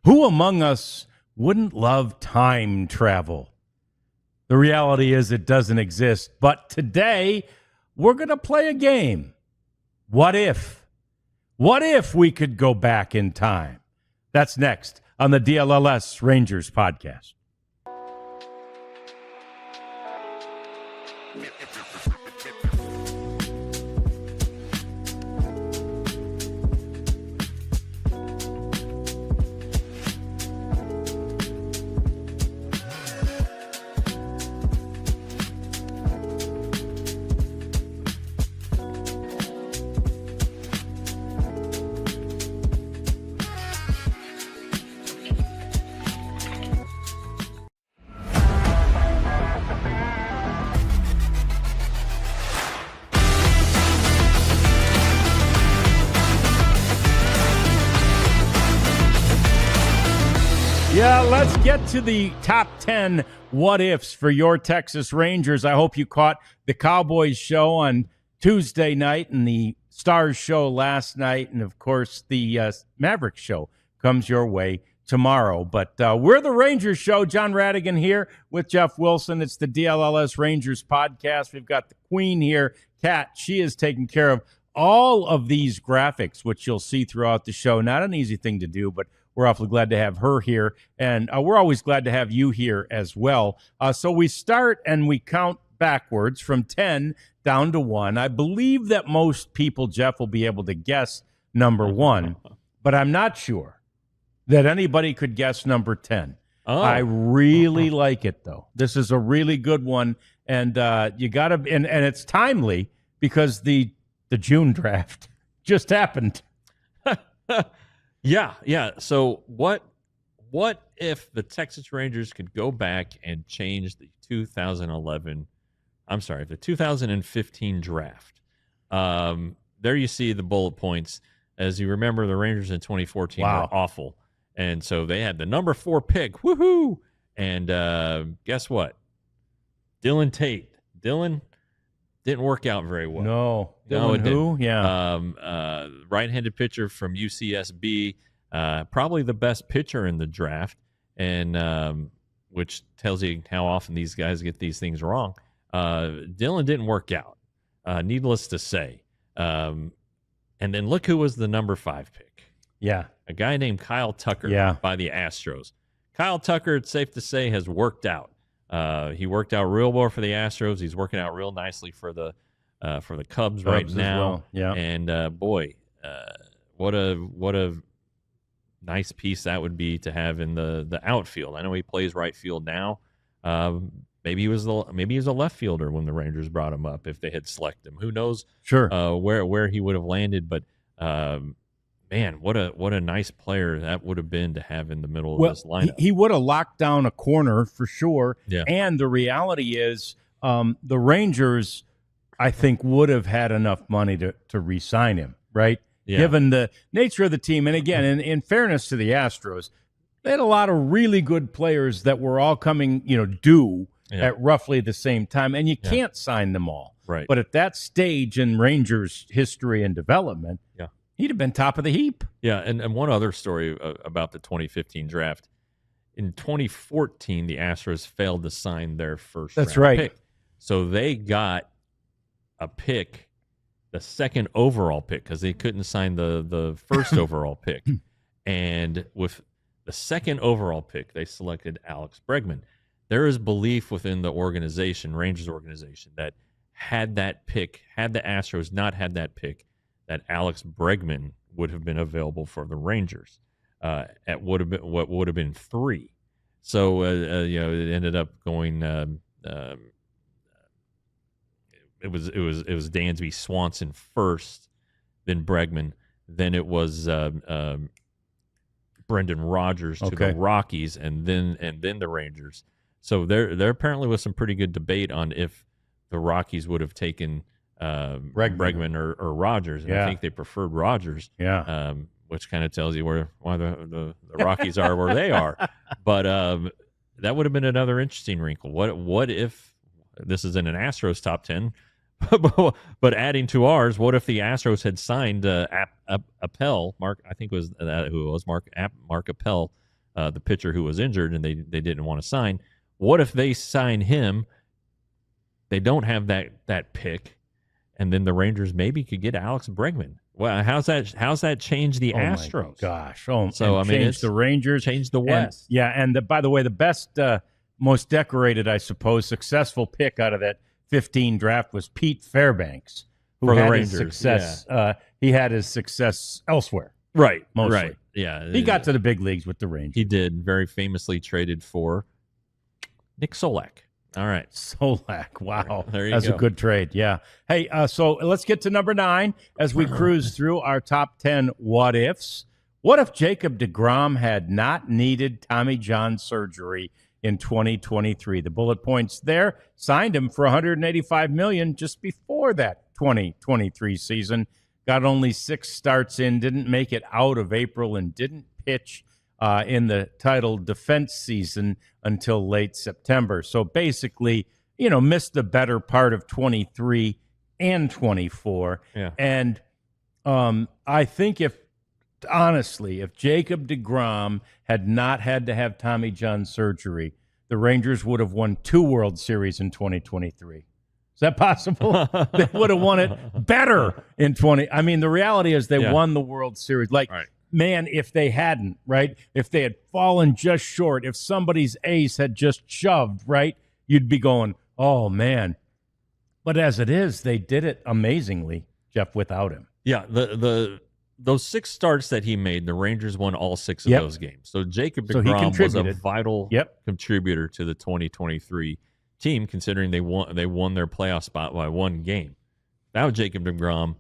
Who among us wouldn't love time travel? The reality is it doesn't exist. But today, we're going to play a game. What if? What if we could go back in time? That's next on the DLLS Rangers podcast. Yeah, let's get to the top 10 what-ifs for your Texas Rangers. I hope you caught the Cowboys show on Tuesday night and the Stars show last night. And, of course, the Mavericks show comes your way tomorrow. But we're the Rangers show. John Radigan here with Jeff Wilson. It's the DLLS Rangers podcast. We've got the queen here, Kat. She is taking care of all of these graphics, which you'll see throughout the show. Not an easy thing to do, but we're awfully glad to have her here, and we're always glad to have you here as well. So we start and we count backwards from 10 down to 1. I believe that most people, Jeff, will be able to guess number 1, but I'm not sure that anybody could guess number 10. Oh. I really like it, though. This is a really good one, and you got to, and it's timely because the June draft just happened. Yeah. So what if the Texas Rangers could go back and change the 2015 draft? There you see the bullet points. As you remember, the Rangers in 2014 were awful. And so they had the number 4 pick. Woohoo! And guess what? Dylan Tate. Dylan didn't work out very well. No. Dylan who? Yeah. Right-handed pitcher from UCSB, probably the best pitcher in the draft, and which tells you how often these guys get these things wrong. Dylan didn't work out, needless to say. And then look who was the number 5 pick. Yeah. A guy named Kyle Tucker by the Astros. Kyle Tucker, it's safe to say, has worked out. He worked out real well for the Astros. He's working out real nicely for the Cubs right now. Well. Yeah. And boy, what a nice piece that would be to have in the outfield. I know he plays right field now. Maybe he was a left fielder when the Rangers brought him up. If they had selected him, who knows? Sure. Where he would have landed, but. Man, what a nice player that would have been to have in the middle of this lineup. He would have locked down a corner for sure. Yeah. And the reality is the Rangers, I think, would have had enough money to re-sign him, right? Yeah. Given the nature of the team. And again, in fairness to the Astros, they had a lot of really good players that were all coming, due at roughly the same time. And you can't sign them all. Right. But at that stage in Rangers history and development, he'd have been top of the heap. Yeah, and one other story about the 2015 draft. In 2014, the Astros failed to sign their first round pick. So they got a pick, the second overall pick, because they couldn't sign the first overall pick. And with the second overall pick, they selected Alex Bregman. There is belief within the organization, Rangers organization, that had the Astros not had that pick, that Alex Bregman would have been available for the Rangers at what would have been 3. So it ended up going. It was Dansby Swanson first, then Bregman, then it was Brendan Rodgers to the Rockies, and then the Rangers. So there apparently was some pretty good debate on if the Rockies would have taken. Bregman or Rodgers, and I think they preferred Rodgers. Yeah, which kind of tells you why the Rockies are where they are. But that would have been another interesting wrinkle. What if this is in an Astros top 10? But adding to ours, what if the Astros had signed Appel? Mark, I think it was who it was Mark Appel the pitcher who was injured and they didn't want to sign. What if they sign him? They don't have that pick, and then the Rangers maybe could get Alex Bregman. Well, how's that change the Astros? My gosh! So I mean, change the Rangers, change the West. And by the way, the best, most decorated, I suppose, successful pick out of that 15 draft was Pete Fairbanks, who for the had Rangers. His success. He had his success elsewhere, right? Mostly. Right. Yeah, he got to the big leagues with the Rangers. He did. Very famously traded for Nick Solak. All right. Solak. Wow. There you That's go. a good trade. Yeah. Hey, so let's get to number 9 as we cruise through our top 10 what ifs. What if Jacob deGrom had not needed Tommy John surgery in 2023? The bullet points there: signed him for $185 million just before that 2023 season. Got only 6 starts in, didn't make it out of April, and didn't pitch in the title defense season until late September. So basically, missed the better part of 23 and 24. Yeah. And I think if Jacob deGrom had not had to have Tommy John surgery, the Rangers would have won 2 World Series in 2023. Is that possible? They would have won it better in 20. I mean, the reality is they won the World Series. Like, right. Man, if they hadn't, right? If they had fallen just short, if somebody's ace had just shoved, right? You'd be going, oh, man. But as it is, they did it amazingly, Jeff, without him. Yeah, those 6 starts that he made, the Rangers won all 6 of those games. So Jacob deGrom was a vital contributor to the 2023 team, considering they won their playoff spot by 1 game. Without Jacob deGrom,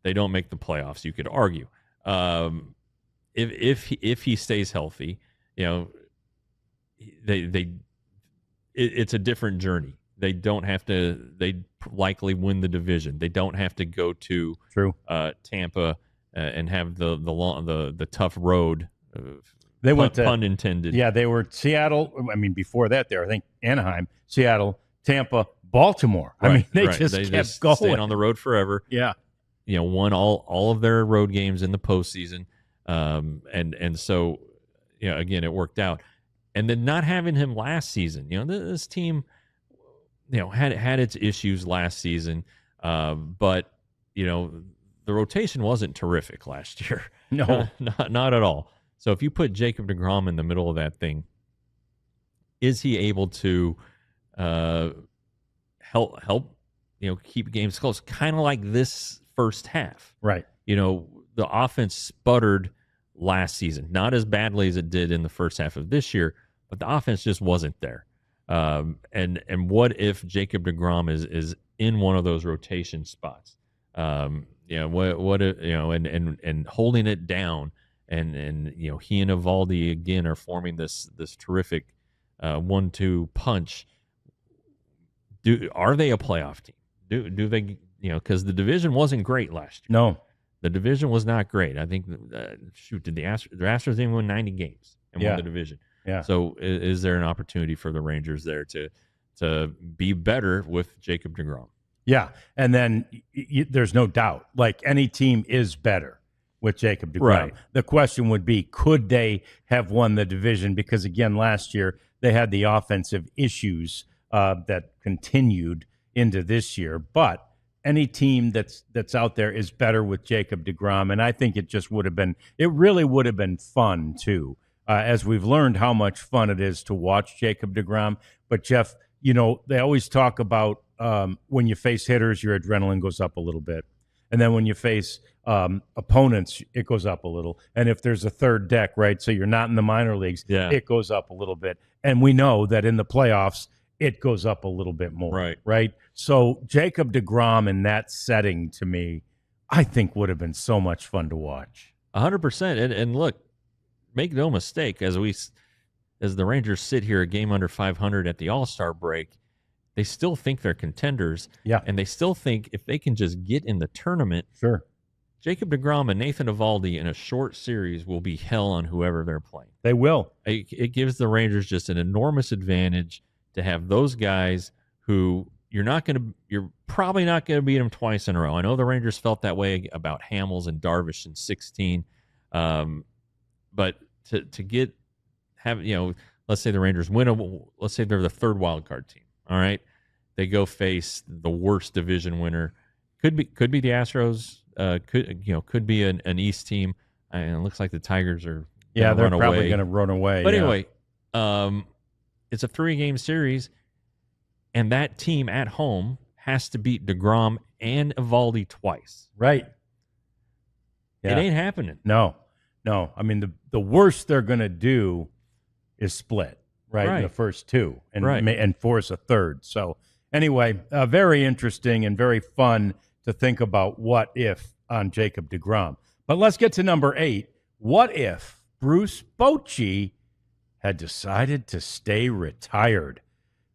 they don't make the playoffs, you could argue. If he stays healthy, it's a different journey. They don't have to. They likely win the division. They don't have to go to Tampa and have the tough road. They went to, pun intended. Yeah, they were Seattle. I mean, before that, I think Anaheim, Seattle, Tampa, Baltimore. Right, I mean, they just kept going. Staying on the road forever. Yeah. Won all of their road games in the postseason, and so again, it worked out. And then not having him last season, this team, had its issues last season, but the rotation wasn't terrific last year. No, not at all. So if you put Jacob deGrom in the middle of that thing, is he able to help keep games close? Kind of like this first half. Right. The offense sputtered last season, not as badly as it did in the first half of this year, but the offense just wasn't there. And what if Jacob deGrom is in one of those rotation spots? What if, and holding it down, and he and Eovaldi again are forming this terrific 1-2 punch. Are they a playoff team? Do they? Because the division wasn't great last year. No, the division was not great. I think, did the Astros even win 90 games and won the division? Yeah. So is there an opportunity for the Rangers there to be better with Jacob deGrom? Yeah, and then there's no doubt, like any team is better with Jacob deGrom. Right. The question would be, could they have won the division? Because again, last year they had the offensive issues that continued into this year, but any team that's out there is better with Jacob deGrom, and I think it really would have been fun too, as we've learned how much fun it is to watch Jacob deGrom. But Jeff, they always talk about when you face hitters, your adrenaline goes up a little bit, and then when you face opponents, it goes up a little. And if there's a third deck, right, so you're not in the minor leagues, it goes up a little bit. And we know that in the playoffs, it goes up a little bit more. Right. So Jacob deGrom in that setting, to me, I think would have been so much fun to watch. 100%. And look, make no mistake, as the Rangers sit here a game under 500 at the All-Star break, they still think they're contenders. Yeah. And they still think if they can just get in the tournament, sure, Jacob deGrom and Nathan Eovaldi in a short series will be hell on whoever they're playing. They will. It gives the Rangers just an enormous advantage to have those guys who you're probably not going to beat them twice in a row. I know the Rangers felt that way about Hamels and Darvish in 16, but to let's say the Rangers win let's say they're the third wild card team. All right, they go face the worst division winner. Could be the Astros. Could be an East team. And it looks like the Tigers are. Yeah, they're probably going to run away. But anyway, it's a 3-game series, and that team at home has to beat DeGrom and Eovaldi twice. Right. Yeah. It ain't happening. No. I mean, the worst they're going to do is split, right? In the first two and force a third. So anyway, very interesting and very fun to think about what if on Jacob DeGrom. But let's get to number 8. What if Bruce Bochy had decided to stay retired?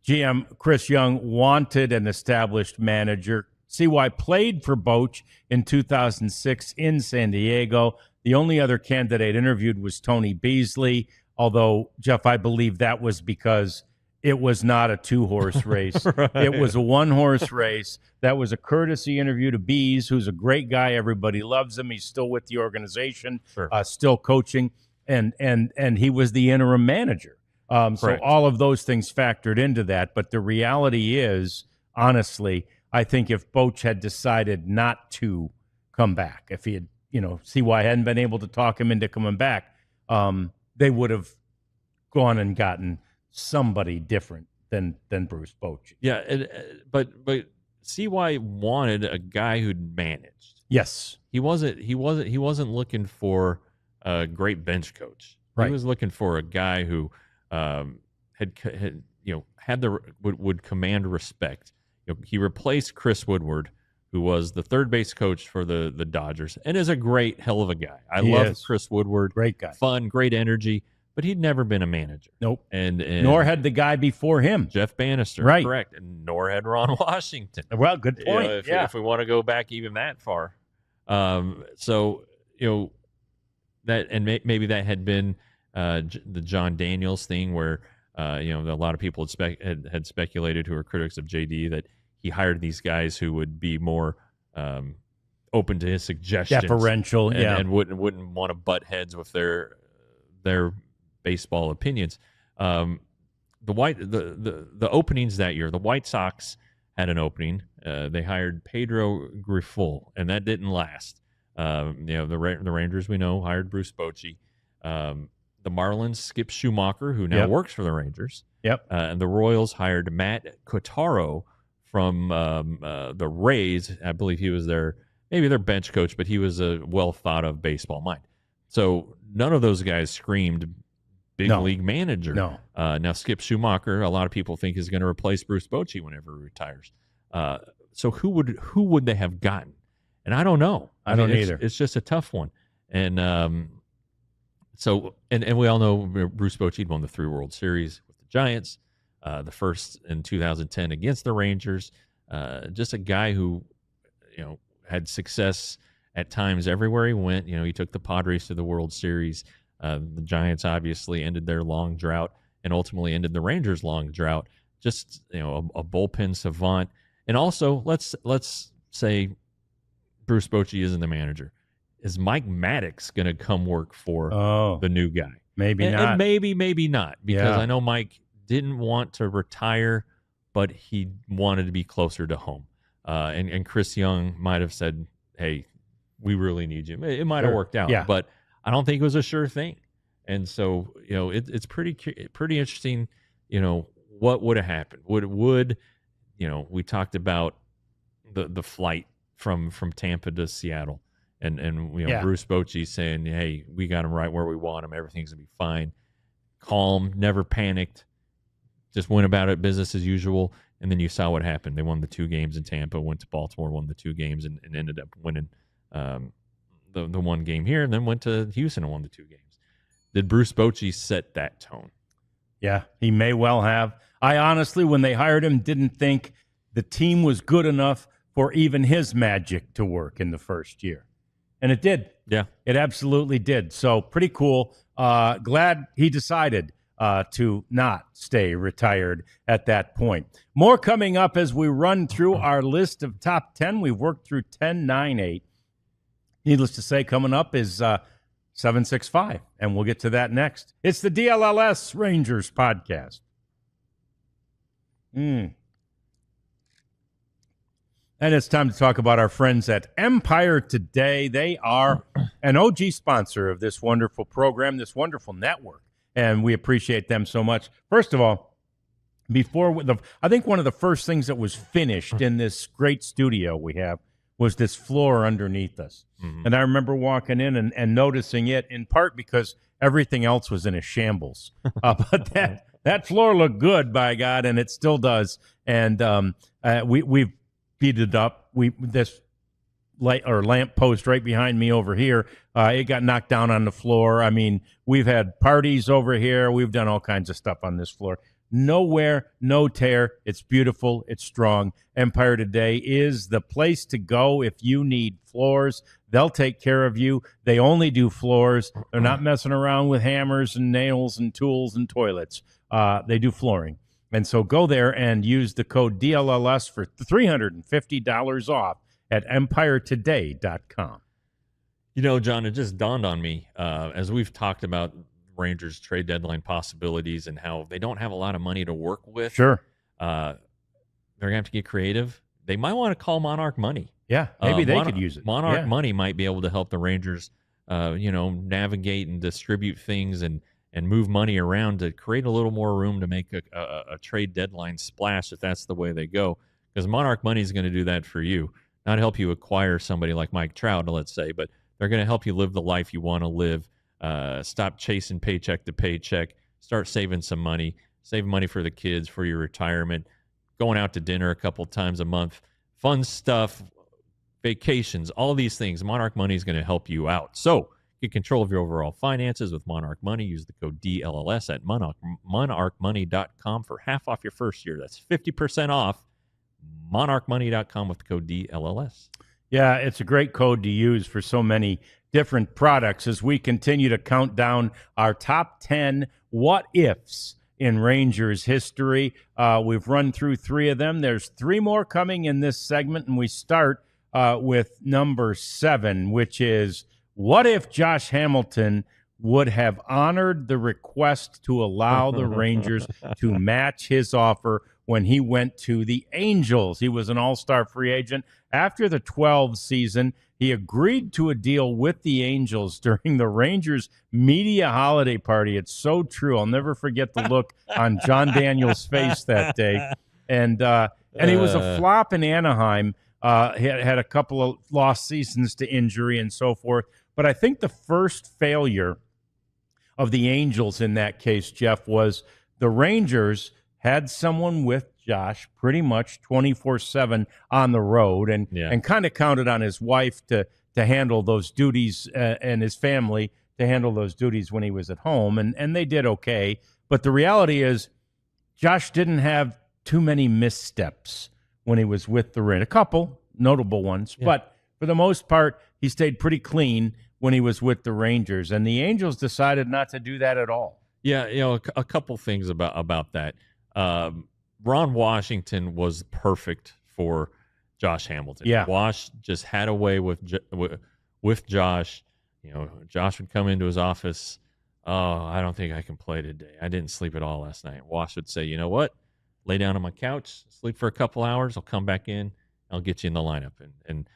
GM Chris Young wanted an established manager. CY played for Boch in 2006 in San Diego. The only other candidate interviewed was Tony Beasley, although, Jeff, I believe that was because it was not a 2-horse race. Right. It was a 1-horse race. That was a courtesy interview to Bees, who's a great guy. Everybody loves him. He's still with the organization, still coaching, and he was the interim manager. So all of those things factored into that. But the reality is, honestly, I think if Boch had decided not to come back, if he had, CY hadn't been able to talk him into coming back, they would have gone and gotten somebody different than Bruce Bochy. Yeah, but CY wanted a guy who'd managed. Yes, he wasn't looking for a great bench coach. Right. He was looking for a guy who would command respect. He replaced Chris Woodward, who was the third base coach for the Dodgers, and is a hell of a guy. I love Chris Woodward. Great guy. Fun, great energy, but he'd never been a manager. Nope. And nor had the guy before him. That Bannister. Right. Correct. And nor had Ron Washington. Well, good point. If we want to go back even that far. That, and maybe that had been the John Daniels thing where, a lot of people had speculated, who are critics of JD, that he hired these guys who would be more open to his suggestions, deferential, and wouldn't want to butt heads with their baseball opinions. The openings that year, the White Sox had an opening. They hired Pedro Grifol, and that didn't last. The Rangers, we know, hired Bruce Bochy. The Marlins, Skip Schumacher, who now works for the Rangers. Yep. And the Royals hired Matt Cotaro from the Rays. I believe he was maybe their bench coach, but he was a well-thought-of baseball mind. So none of those guys screamed big league manager. No. Now, Skip Schumacher, a lot of people think, is going to replace Bruce Bochy whenever he retires. So who would they have gotten? And I don't know. I don't either. It's just a tough one. And so we all know Bruce Bochy won the 3 World Series with the Giants, the first in 2010 against the Rangers. Just a guy who, had success at times everywhere he went. He took the Padres to the World Series. The Giants obviously ended their long drought and ultimately ended the Rangers' long drought. Just, a bullpen savant. And also, let's say Bruce Bochy isn't the manager. Is Mike Maddox going to come work for the new guy? Maybe not. And maybe not, because I know Mike didn't want to retire, but he wanted to be closer to home. And Chris Young might have said, hey, we really need you. It might have worked out, but I don't think it was a sure thing. And so, it's pretty interesting, what would have happened. Would we talked about the flight from Tampa to Seattle. And Bruce Bochy saying, hey, we got him right where we want him. Everything's going to be fine. Calm, never panicked, just went about it business as usual. And then you saw what happened. They won the 2 games in Tampa, went to Baltimore, won the 2 games, and ended up winning the 1 game here, and then went to Houston and won the 2 games. Did Bruce Bochy set that tone? Yeah, he may well have. I honestly, when they hired him, didn't think the team was good enough for even his magic to work in the first year. And it did. Yeah. It absolutely did. So pretty cool. Glad he decided to not stay retired at that point. More coming up as we run through our list of top 10. We've worked through 10, 9, 8. Needless to say, coming up is 765, and we'll get to that next. It's the DLLS Rangers podcast. And it's time to talk about our friends at Empire Today. They are an OG sponsor of this wonderful program, this wonderful network, and we appreciate them so much. First of all, I think one of the first things that was finished in this great studio we have was this floor underneath us. Mm-hmm. And I remember walking in and noticing it, in part because everything else was in a shambles. But that floor looked good, by God, and it still does. And we've beat it up. This light or lamp post right behind me over here, it got knocked down on the floor. I mean, we've had parties over here. We've done all kinds of stuff on this floor. No wear, no tear. It's beautiful. It's strong. Empire Today is the place to go if you need floors. They'll take care of you. They only do floors. They're not messing around with hammers and nails and tools and toilets. They do flooring. And so go there and use the code DLLS for $350 off at EmpireToday.com. You know, John, it just dawned on me as we've talked about Rangers trade deadline possibilities and how they don't have a lot of money to work with. Sure. They're going to have to get creative. They might want to call Monarch Money. Yeah, maybe they could use it. Monarch Money might be able to help the Rangers, navigate and distribute things and move money around to create a little more room to make a trade deadline splash if that's the way they go. Because Monarch Money is going to do that for you. Not help you acquire somebody like Mike Trout, let's say, but they're going to help you live the life you want to live. Stop chasing paycheck to paycheck. Start saving some money. Save money for the kids, for your retirement. Going out to dinner a couple times a month. Fun stuff. Vacations. All these things. Monarch Money is going to help you out. So get control of your overall finances with Monarch Money. Use the code DLLS at monarchmoney.com for half off your first year. That's 50% off. monarchmoney.com with the code DLLS. Yeah, it's a great code to use for so many different products as we continue to count down our top 10 what-ifs in Rangers history. We've run through 3 of them. There's 3 more coming in this segment, and we start with number 7, which is, what if Josh Hamilton would have honored the request to allow the Rangers to match his offer when he went to the Angels? He was an all-star free agent. After the 12 season, he agreed to a deal with the Angels during the Rangers media holiday party. It's so true. I'll never forget the look on John Daniels' face that day. And he was a flop in Anaheim. He had a couple of lost seasons to injury and so forth. But I think the first failure of the Angels in that case, Jeff, was the Rangers had someone with Josh pretty much 24/7 on the road and kind of counted on his wife to handle those duties and his family to handle those duties when he was at home. And they did okay. But the reality is Josh didn't have too many missteps when he was with the Rangers. A couple notable ones. Yeah. But for the most part, he stayed pretty clean when he was with the Rangers. And the Angels decided not to do that at all. Yeah, a couple things about that. Ron Washington was perfect for Josh Hamilton. Yeah. Wash just had a way with Josh. Josh would come into his office. Oh, I don't think I can play today. I didn't sleep at all last night. Wash would say, you know what? Lay down on my couch, sleep for a couple hours. I'll come back in. I'll get you in the lineup. And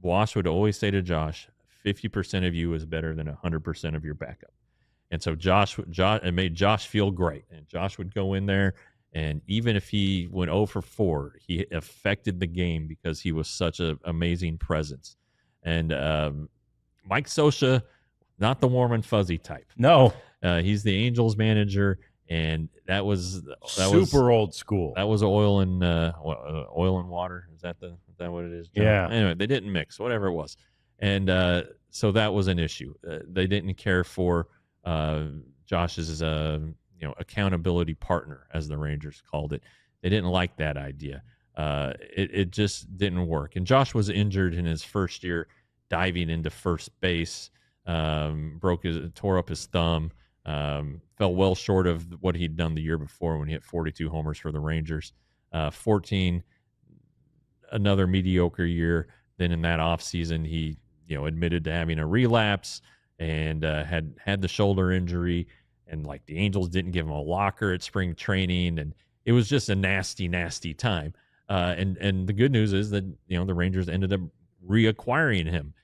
Wash would always say to Josh, 50% of you is better than 100% of your backup. And so it made Josh feel great. And Josh would go in there, and even if he went 0 for 4, he affected the game because he was such an amazing presence. And Mike Scioscia, not the warm and fuzzy type. No. He's the Angels manager, and that was super old school. That was oil and water. Is that what it is, John? Yeah. Anyway, they didn't mix, whatever it was. And so that was an issue. They didn't care for Josh's accountability partner, as the Rangers called it. They didn't like that idea. It just didn't work. And Josh was injured in his first year diving into first base, tore up his thumb, fell well short of what he'd done the year before when he hit 42 homers for the Rangers. 14, another mediocre year. Then in that offseason, he admitted to having a relapse and had the shoulder injury, and like the Angels didn't give him a locker at spring training, and it was just a nasty, nasty time. And the good news is that the Rangers ended up reacquiring him,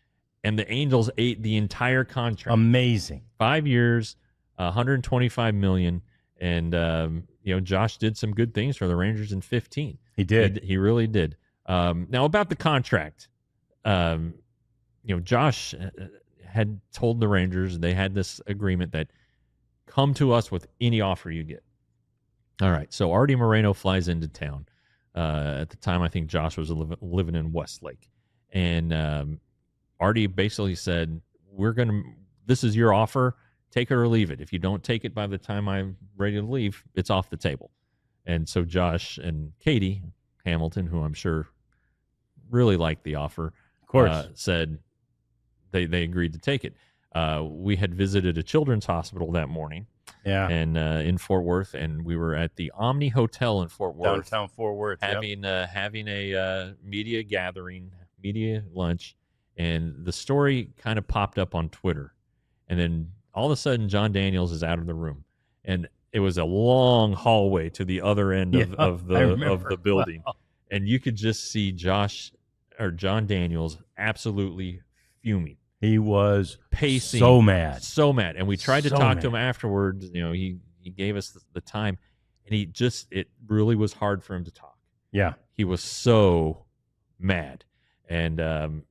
and the Angels ate the entire contract. Amazing. 5 years, $125 million, and Josh did some good things for the Rangers in 2015. He did. He really did. Now about the contract, Josh had told the Rangers, they had this agreement that come to us with any offer you get. All right, so Artie Moreno flies into town. At the time, I think Josh was living in Westlake, and Artie basically said, this is your offer, take it or leave it. If you don't take it by the time I'm ready to leave, it's off the table. And so Josh and Katie Hamilton, who I'm sure really liked the offer, of course, said they agreed to take it. We had visited a children's hospital that morning, and in Fort Worth, and we were at the Omni Hotel in Fort Worth, downtown Fort Worth, having a media gathering, media lunch, and the story kind of popped up on Twitter, and then all of a sudden John Daniels is out of the room, and it was a long hallway to the other end of the building, and you could just see John Daniels absolutely fuming. He was pacing, so mad, and we tried to talk to him afterwards. He gave us the time, and it really was hard for him to talk. Yeah, he was so mad, and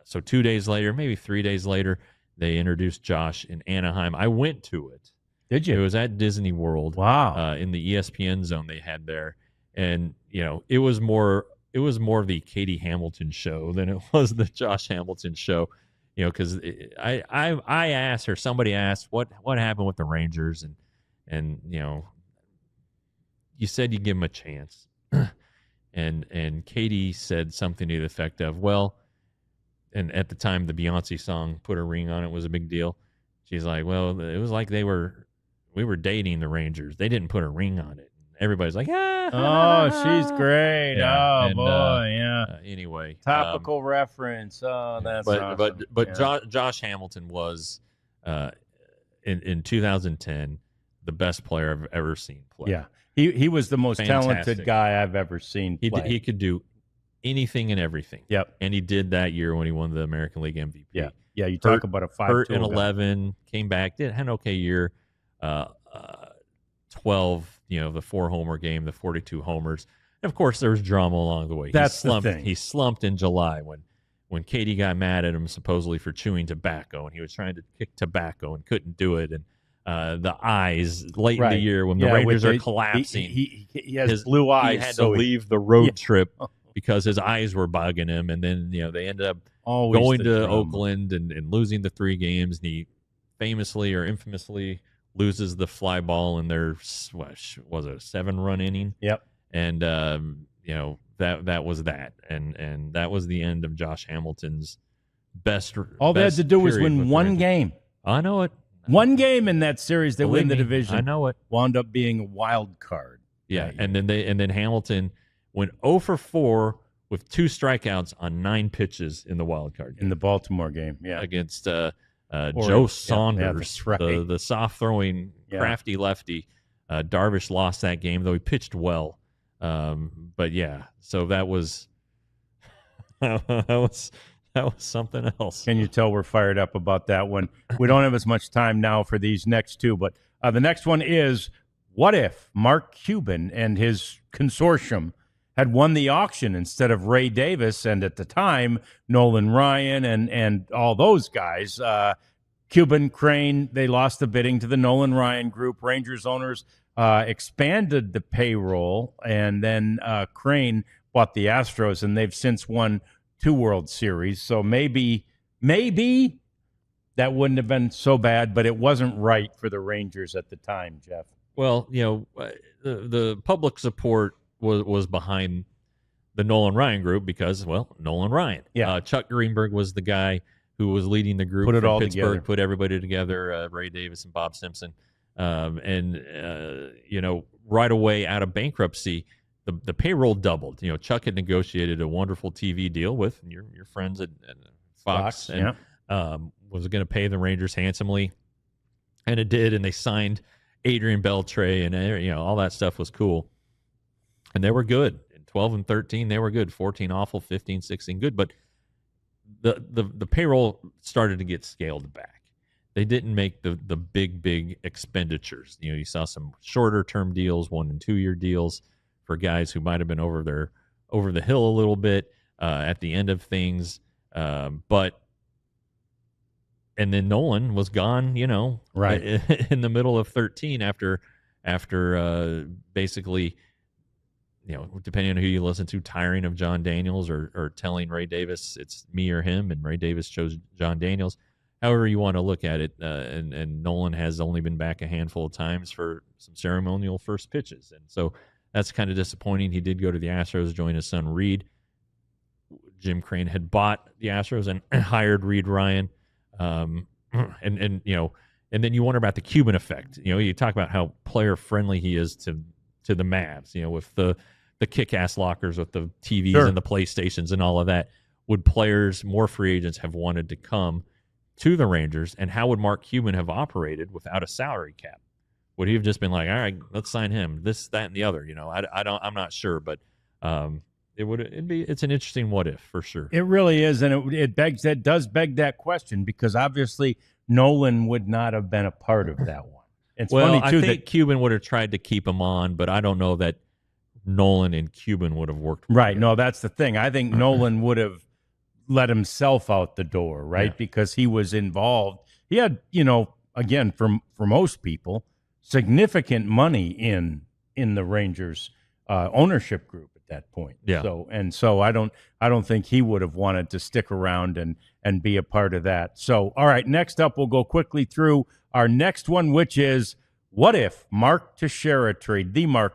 so 2 days later, maybe 3 days later, they introduced Josh in Anaheim. I went to it. Did you? It was at Disney World. Wow. In the ESPN zone they had there, and it was more of the Katie Hamilton show than it was the Josh Hamilton show. Because I asked, or somebody asked, what happened with the Rangers, and you said you give them a chance, and Katie said something to the effect of, well, and at the time the Beyonce song "Put a Ring on It" was a big deal. She's like, well, it was like we were dating the Rangers. They didn't put a ring on it. Everybody's like, she's great. Yeah. Oh, boy, yeah. Anyway, topical reference. Oh, that's awesome. But Josh Hamilton was in 2010 the best player I've ever seen play. Yeah, he was the most talented guy I've ever seen play. He could do anything and everything. Yep, and he did that year when he won the American League MVP. Yeah. You talk about a 5 hurt in 11, came back, had an okay year. 12, the 4-homer game, the 42 homers. And of course, there was drama along the way. That's the thing. He slumped in July when Katie got mad at him supposedly for chewing tobacco, and he was trying to kick tobacco and couldn't do it. And the eyes late in the year when the Rangers are collapsing. He has blue eyes. He had to leave the road trip because his eyes were bugging him. And then they ended up going to Oakland and losing the 3 games. And he famously or infamously loses the fly ball in their, was it a 7-run inning? Yep. And that was that, and that was the end of Josh Hamilton's best. All they had to do was win one game. I know it. One game in that series, they win the division. I know it. Wound up being a wild card. Yeah, and then Hamilton went 0 for 4 with 2 strikeouts on 9 pitches in the wild card game. In the Baltimore game. Yeah, against Joe Saunders, right. the soft throwing crafty lefty. Darvish lost that game, though he pitched well. But so that was that was something else. Can you tell we're fired up about that one? We don't have as much time now for these next 2, but the next one is, what if Mark Cuban and his consortium had won the auction instead of Ray Davis, and at the time, Nolan Ryan and all those guys. Cuban, Crane, they lost the bidding to the Nolan Ryan group. Rangers owners expanded the payroll, and then Crane bought the Astros, and they've since won 2 World Series. So maybe that wouldn't have been so bad, but it wasn't right for the Rangers at the time, Jeff. Well, the public support was behind the Nolan Ryan group because, Nolan Ryan. Yeah. Chuck Greenberg was the guy who was leading the group from Pittsburgh, together. Put everybody together, Ray Davis and Bob Simpson. Right away out of bankruptcy, the payroll doubled. Chuck had negotiated a wonderful TV deal with your friends at Fox. And was going to pay the Rangers handsomely, and it did, and they signed Adrian Beltre, and all that stuff was cool. And they were good. In 12 and 13, they were good. 14 awful, 15, 16 good, but the payroll started to get scaled back. They didn't make the big expenditures. You saw some shorter term deals, 1 and 2 year deals for guys who might have been over the hill a little bit at the end of things. But then Nolan was gone, right in the middle of 13 after basically, depending on who you listen to, tiring of John Daniels or telling Ray Davis it's me or him, and Ray Davis chose John Daniels. However you want to look at it, and Nolan has only been back a handful of times for some ceremonial first pitches, and so that's kind of disappointing. He did go to the Astros, join his son Reed. Jim Crane had bought the Astros and hired Reed Ryan, and then you wonder about the Cuban effect. You talk about how player friendly he is to the Mavs, with the kick-ass lockers with the TVs Sure. and the PlayStations and all of that. Would players, more free agents, have wanted to come to the Rangers, and how would Mark Cuban have operated without a salary cap? Would he have just been like, all right, let's sign him, this, that, and the other? I'm not sure, but it's an interesting what if for sure. It really is, and it does beg that question, because obviously Nolan would not have been a part of that one. It's funny too, I think Cuban would have tried to keep him on, but I don't know that Nolan and Cuban would have worked right. together. No, that's the thing. I think Nolan would have let himself out the door, right? Yeah. Because he was involved. He had, again, for most people, significant money in the Rangers ownership group at that point. Yeah. So I don't think he would have wanted to stick around and be a part of that. So, all right, next up, we'll go quickly through our next one, which is, what if the Mark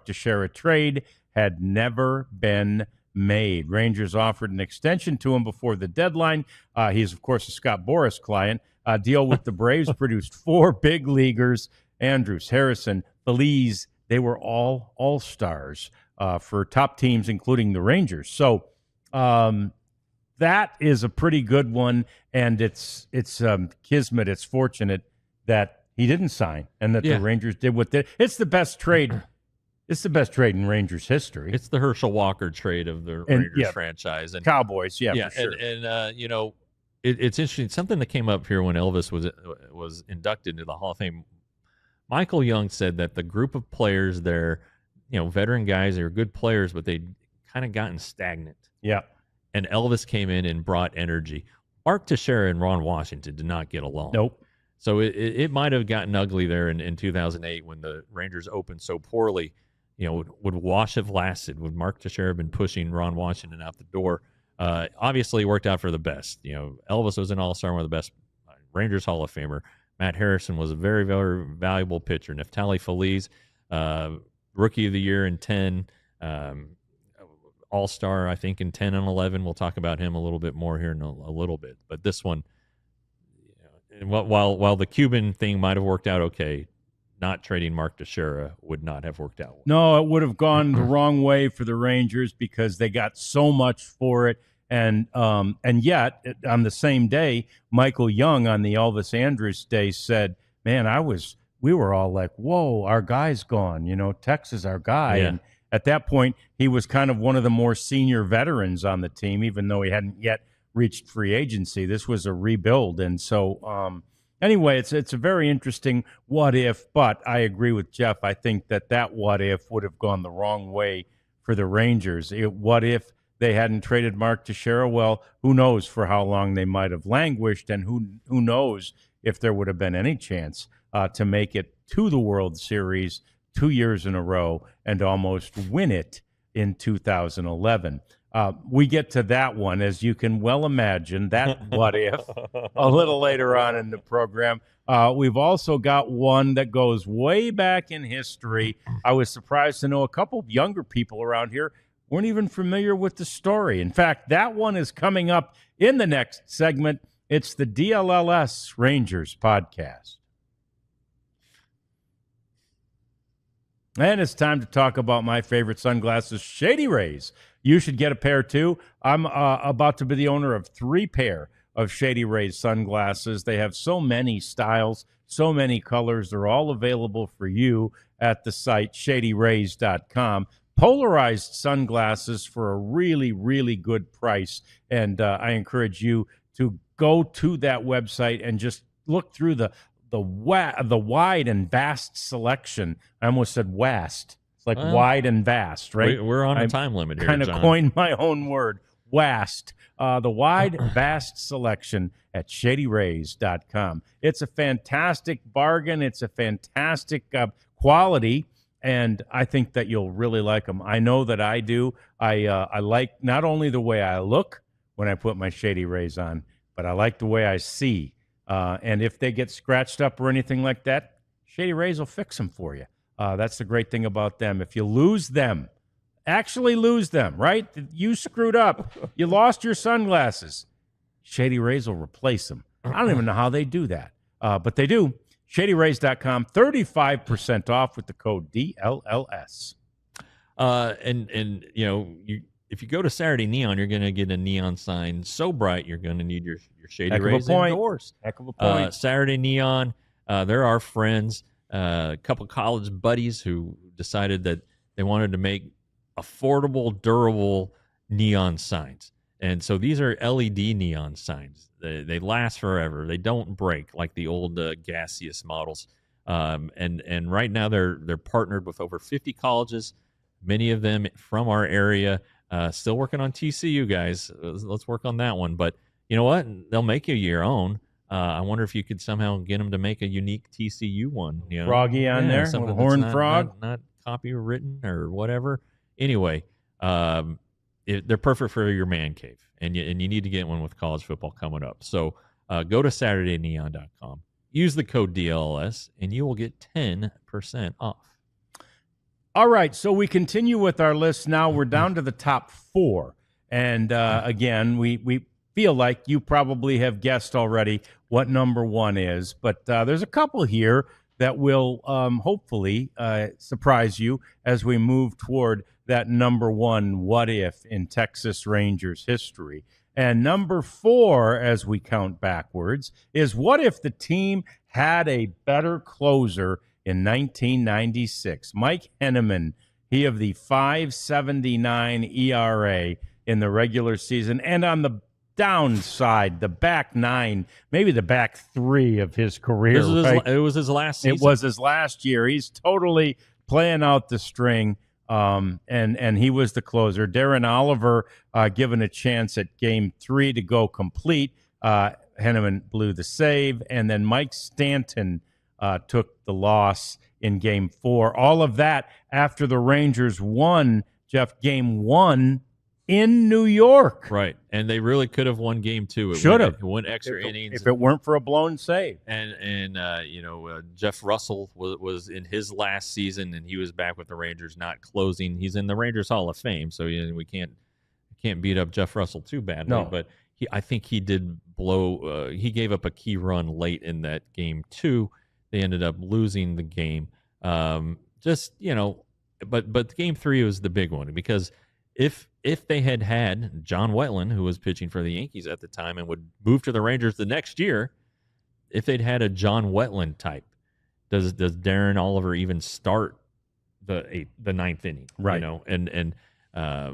Teixeira trade had never been made? Rangers offered an extension to him before the deadline. He's, of course, a Scott Boras client. Deal with the Braves produced 4 big leaguers: Andrus, Harrison, Feliz. They were all all-stars for top teams, including the Rangers. So that is a pretty good one, and it's kismet. It's fortunate that he didn't sign and that the Rangers did what they. It's the best trade. It's the best trade in Rangers history. It's the Herschel Walker trade of the Rangers franchise. And Cowboys, for sure. And it's interesting. Something that came up here when Elvis was inducted into the Hall of Fame. Michael Young said that the group of players there, veteran guys, they were good players, but they'd kind of gotten stagnant. Yeah. And Elvis came in and brought energy. Mark Teixeira and Ron Washington did not get along. Nope. So it might have gotten ugly there in 2008 when the Rangers opened so poorly. Would Wash have lasted? Would Mark Teixeira have been pushing Ron Washington out the door? Obviously, it worked out for the best. Elvis was an all-star, one of the best Rangers Hall of Famer. Matt Harrison was a very, very valuable pitcher. Neftali Feliz, Rookie of the Year in 10, all-star, I think, in 10 and 11. We'll talk about him a little bit more here in a little bit. But this one, while the Cuban thing might have worked out okay, not trading Mark Teixeira would not have worked out well. No, it would have gone the wrong way for the Rangers because they got so much for it. And yet, on the same day, Michael Young on the Elvis Andrus Day said, man, we were all like, whoa, our guy's gone. Tex is our guy. Yeah. And at that point, he was kind of one of the more senior veterans on the team, even though he hadn't yet reached free agency. This was a rebuild. And so, anyway, it's a very interesting what if, but I agree with Jeff. I think that what if would have gone the wrong way for the Rangers. What if they hadn't traded Mark Teixeira? Well, who knows for how long they might have languished, and who knows if there would have been any chance to make it to the World Series 2 years in a row and almost win it in 2011. We get to that one, as you can well imagine, that what if, a little later on in the program. We've also got one that goes way back in history. I was surprised to know a couple of younger people around here weren't even familiar with the story. In fact, that one is coming up in the next segment. It's the DLLS Rangers podcast. And it's time to talk about my favorite sunglasses, Shady Rays. You should get a pair too. I'm about to be the owner of 3 pair. of Shady Rays sunglasses. They have so many styles, so many colors. They're all available for you at the site, shadyrays.com. Polarized sunglasses for a really, really good price. And I encourage you to go to that website and just look through the wide and vast selection. I almost said vast. It's like wide and vast, right? We're on a time limit here, kind of John. Coined my own word, vast. The wide, vast selection at shadyrays.com. It's a fantastic bargain. It's a fantastic quality, and I think that you'll really like them. I know that I do. I like not only the way I look when I put my Shady Rays on, but I like the way I see. And if they get scratched up or anything like that, Shady Rays will fix them for you. That's the great thing about them. If you lose them, actually lose them, right? You screwed up. You lost your sunglasses. Shady Rays will replace them. I don't even know how they do that, but they do. ShadyRays.com, 35% off with the code DLLS. And you know, if you go to Saturday Neon, you're going to get a neon sign so bright you're going to need your Shady Rays indoors. Heck of a point. Saturday Neon, they're our friends, a couple college buddies who decided that they wanted to make affordable, durable neon signs. And so these are LED neon signs. They last forever. They don't break like the old gaseous models. And right now they're partnered with over 50 colleges, many of them from our area. Still working on TCU, guys. Let's work on that one. But you know what? They'll make you your own. I wonder if you could somehow get them to make a unique TCU one. You know? Froggy on there, something horned frog, not copywritten or whatever. Anyway, they're perfect for your man cave, and you need to get one with college football coming up. So go to SaturdayNeon.com, use the code DLLS, and you will get 10% off. All right, so we continue with our list now. We're down to the top 4. And again, we feel like you probably have guessed already what number 1 is. But there's a couple here that will hopefully surprise you as we move toward that number 1 what if in Texas Rangers history. And number 4, as we count backwards, is what if the team had a better closer in 1996. Mike Henneman, he of the 5.79 ERA in the regular season, and on the downside, the back 9, maybe the back 3 of his career. It was his last season. It was his last year. He's totally playing out the string, and he was the closer. Darren Oliver given a chance at Game 3 to go complete. Henneman blew the save, and then Mike Stanton took the loss in Game 4. All of that after the Rangers won, Jeff, Game 1 in New York. Right, and they really could have won Game 2. Should have. It went extra innings. If it weren't for a blown save. And Jeff Russell was in his last season, and he was back with the Rangers, not closing. He's in the Rangers Hall of Fame, so we can't beat up Jeff Russell too badly. No. But I think he did blow. He gave up a key run late in that Game 2. They ended up losing the game. But Game 3 was the big one, because if they had John Wetland, who was pitching for the Yankees at the time and would move to the Rangers the next year, if they'd had a John Wetland type, does Darren Oliver even start the 9th inning? Right. You know,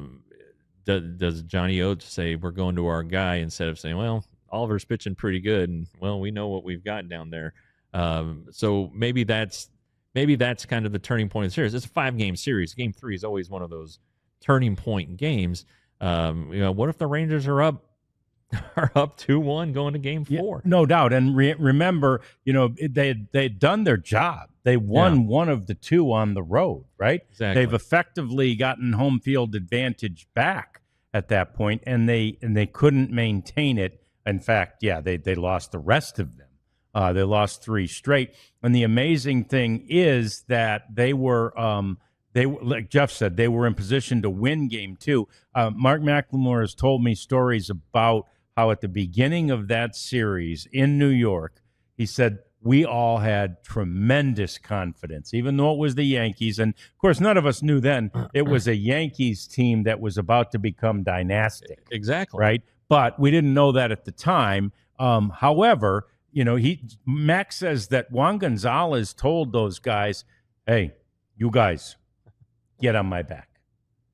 does Johnny Oates say we're going to our guy instead of saying, well, Oliver's pitching pretty good, and well, we know what we've got down there. So maybe that's kind of the turning point of the series. It's a 5-game series. Game 3 is always one of those turning point games. What if the Rangers are up 2-1 going to Game 4? Yeah, no doubt. And remember, they'd done their job. They won one of the 2 on the road, right? Exactly. They've effectively gotten home field advantage back at that point, and they couldn't maintain it. In fact, they lost the rest of them. They lost 3 straight. And the amazing thing is that they were, like Jeff said, they were in position to win Game 2. Mark McLemore has told me stories about how at the beginning of that series in New York, he said, we all had tremendous confidence, even though it was the Yankees. And, of course, none of us knew then it was a Yankees team that was about to become dynastic. Exactly. Right? but we didn't know that at the time. However, Max says that Juan Gonzalez told those guys, hey, you guys, get on my back.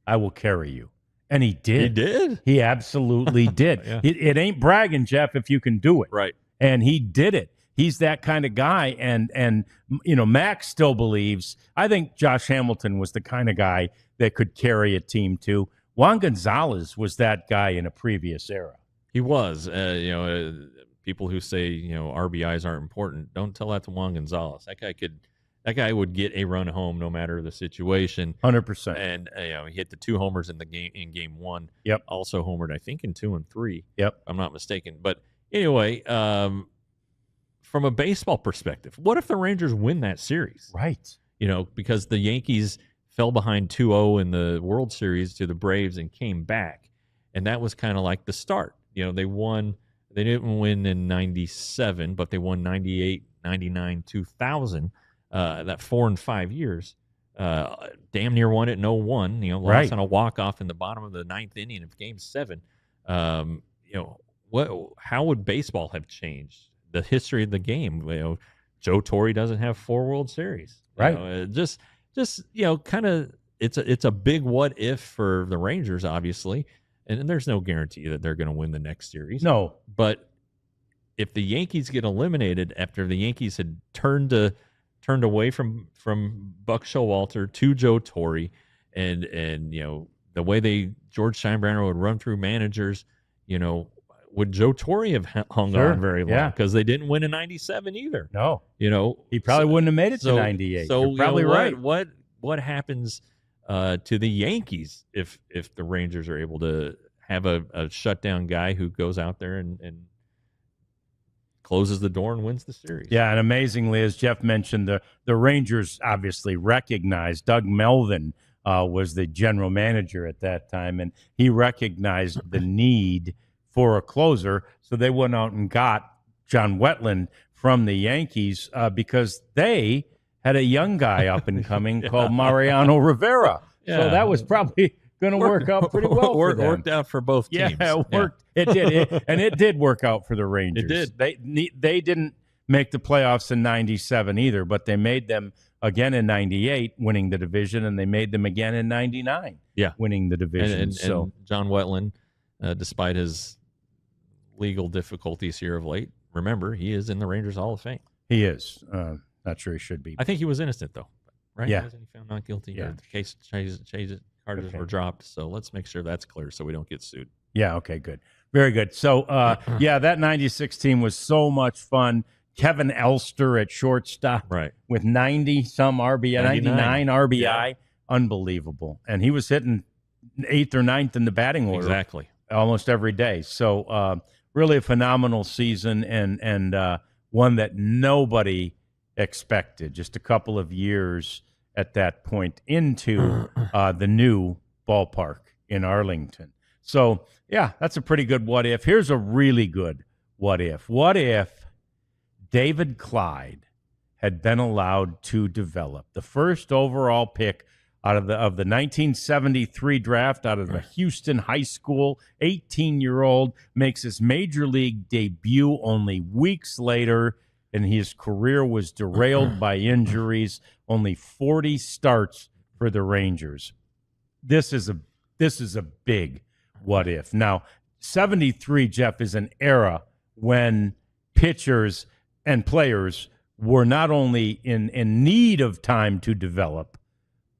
I will carry you. And he did. He did? He absolutely did. Yeah. It ain't bragging, Jeff, if you can do it. Right. And he did it. He's that kind of guy. And Max still believes. I think Josh Hamilton was the kind of guy that could carry a team too. Juan Gonzalez was that guy in a previous era. He was. People who say, RBIs aren't important, don't tell that to Juan Gonzalez. That guy would get a run home no matter the situation. 100%. And he hit the 2 homers in game 1. Yep. Also homered, I think, in 2 and 3. Yep. If I'm not mistaken. But anyway, from a baseball perspective, what if the Rangers win that series? Right. Because the Yankees fell behind 2-0 in the World Series to the Braves and came back. And that was kind of like the start. They won. They didn't win in 97, but they won 98, 99, 2000. That 4 and 5 years. Damn near won it in 0-1. Lost on a walk-off in the bottom of the 9th inning of Game 7. How would baseball have changed? The history of the game. Joe Torre doesn't have 4 World Series. Right. Just kind of it's a big what if for the Rangers, obviously, and there's no guarantee that they're going to win the next series. No, but if the Yankees get eliminated after the Yankees had turned away from Buck Showalter to Joe Torre, and the way George Steinbrenner would run through managers, would Joe Torre have hung on very long? Because they didn't win in 97 either. No. He probably wouldn't have made it to 98. So you're probably right. What happens to the Yankees if the Rangers are able to have a shutdown guy who goes out there and closes the door and wins the series? Yeah, and amazingly, as Jeff mentioned, the Rangers obviously recognized Doug Melvin was the general manager at that time, and he recognized the need for a closer, so they went out and got John Wetland from the Yankees because they had a young guy up and coming called Mariano Rivera. Yeah. So that was probably going to work out pretty well for them. Worked out for both teams. Yeah, it worked. Yeah. It did. And it did work out for the Rangers. It did. They didn't make the playoffs in 97 either, but they made them again in 98, winning the division, and they made them again in 99, winning the division. And John Wetland, despite his legal difficulties here of late, remember, he is in the Rangers Hall of Fame. He is. Not sure he should be. I think he was innocent, though. Right? Yeah. Wasn't he found not guilty? Yeah. The case charges were dropped, so let's make sure that's clear so we don't get sued. Yeah, okay, good. Very good. So, that 96 team was so much fun. Kevin Elster at shortstop with 90-some RBI, 99 RBI. Yeah. Unbelievable. And he was hitting 8th or 9th in the batting order. Exactly. Almost every day. So, really a phenomenal season and one that nobody expected. Just a couple of years at that point into the new ballpark in Arlington. So, that's a pretty good what if. Here's a really good what if. What if David Clyde had been allowed to develop the first overall pick out of the 1973 draft out of the Houston High School, 18-year-old, makes his major league debut only weeks later, and his career was derailed by injuries. Only 40 starts for the Rangers. This is a big what if. Now, 73, Jeff, is an era when pitchers and players were not only in need of time to develop,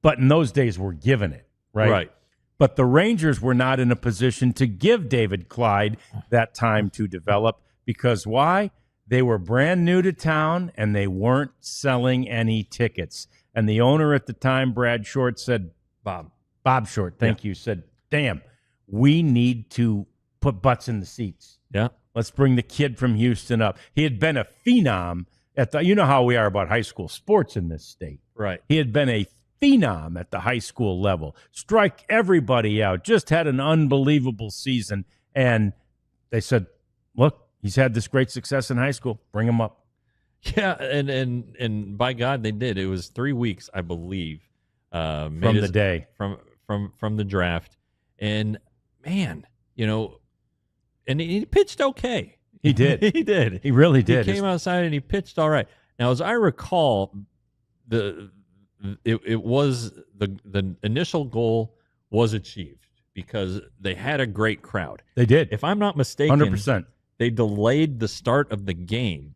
but in those days were given it, right? Right. But the Rangers were not in a position to give David Clyde that time to develop because why? They were brand new to town and they weren't selling any tickets. And the owner at the time, Brad Short, said, Bob Short, thank you, said, damn, we need to put butts in the seats. Yeah. Let's bring the kid from Houston up. He had been a phenom you know how we are about high school sports in this state. Right. He had been a phenom at the high school level, strike everybody out, just had an unbelievable season. And they said, look, he's had this great success in high school. Bring him up. Yeah, and by God, they did. It was 3 weeks, I believe, from the day from the draft. And man, and he pitched okay. He did. He did. He really did. He came outside and he pitched all right. Now, as I recall, the initial goal was achieved because they had a great crowd. They did. If I'm not mistaken, 100%. They delayed the start of the game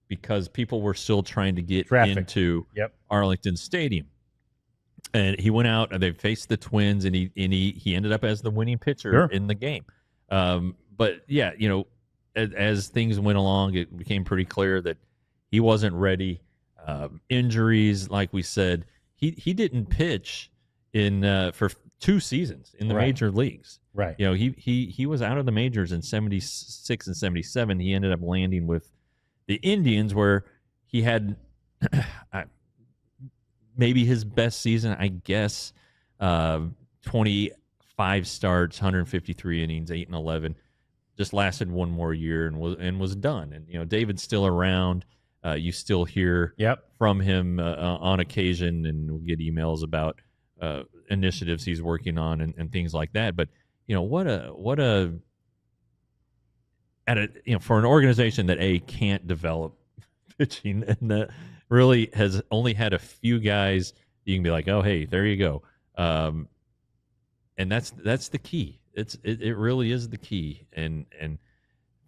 because people were still trying to get into Arlington Stadium. And he went out and they faced the Twins, and he ended up as the winning pitcher in the game. But yeah, as things went along, it became pretty clear that he wasn't ready. Injuries, like we said, he didn't pitch for 2 seasons in the major leagues. Right. He was out of the majors in 76 and 77. He ended up landing with the Indians, where he had maybe his best season, I guess. 25 starts, 153 innings, 8-11. Just lasted one more year and was done. And David's still around. You still hear from him on occasion, and we'll get emails about initiatives he's working on and things like that. But for an organization that can't develop pitching, and that really has only had a few guys you can be like, oh hey, there you go. And that's the key. It really is the key, and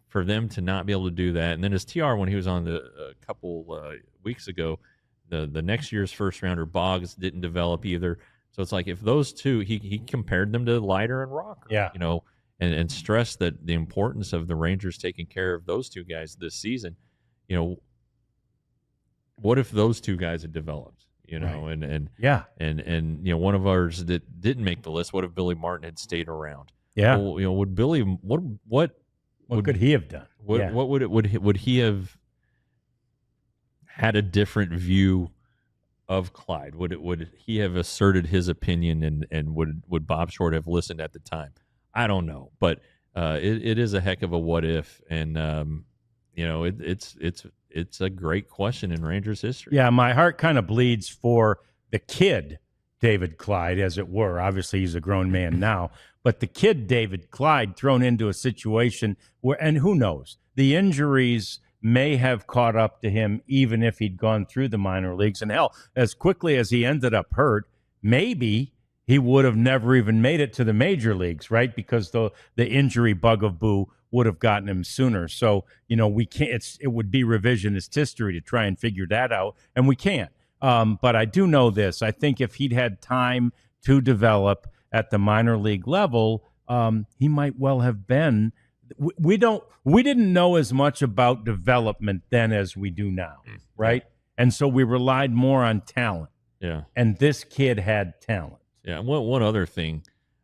for them to not be able to do that. And then as TR, when he was on a couple weeks ago, the next year's first rounder Boggs didn't develop either. So it's like if those two, he compared them to Leiter and Rocker, and stressed that the importance of the Rangers taking care of those two guys this season. What if those two guys had developed? And one of ours that didn't make the list. What if Billy Martin had stayed around? Yeah. Well, would Billy what could he have done? What would he have had a different view of Clyde? Would he have asserted his opinion, and would Bob Short have listened at the time? I don't know, but it is a heck of a what if, and it's a great question in Rangers history. Yeah, my heart kind of bleeds for the kid, David Clyde, as it were. Obviously, he's a grown man now, but the kid, David Clyde, thrown into a situation where, and who knows, the injuries may have caught up to him even if he'd gone through the minor leagues. And hell, as quickly as he ended up hurt, maybe he would have never even made it to the major leagues, right? Because the injury bugaboo would have gotten him sooner. So, we can't, it would be revisionist history to try and figure that out, and we can't. But I do know this. I think if he'd had time to develop at the minor league level, he might well have been. We didn't know as much about development then as we do now, right? And so we relied more on talent. Yeah. And this kid had talent. Yeah. One other thing